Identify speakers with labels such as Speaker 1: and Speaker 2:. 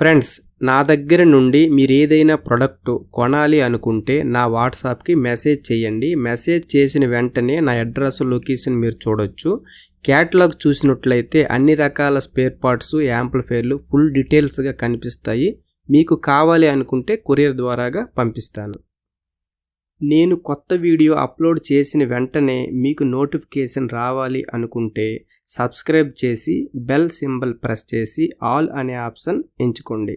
Speaker 1: Friends, నా దగ్గర నుండి మీరు ఏదైనా ప్రొడక్ట్ కొనాలి అనుకుంటే నా వాట్సాప్కి మెసేజ్ చేయండి. మెసేజ్ చేసిన వెంటనే నా అడ్రస్ లొకేషన్ మీరు చూడొచ్చు. క్యాటలాగ్ చూసినట్లయితే అన్ని రకాల స్పేర్ పార్ట్స్, యాంప్లిఫైర్లు ఫుల్ డీటెయిల్స్గా కనిపిస్తాయి. మీకు కావాలి అనుకుంటే కొరియర్ ద్వారాగా పంపిస్తాను. నేను కొత్త వీడియో అప్లోడ్ చేసిన వెంటనే మీకు నోటిఫికేషన్ రావాలి అనుకుంటే సబ్స్క్రైబ్ చేసి బెల్ సింబల్ ప్రెస్ చేసి ఆల్ అనే ఆప్షన్ ఎంచుకోండి.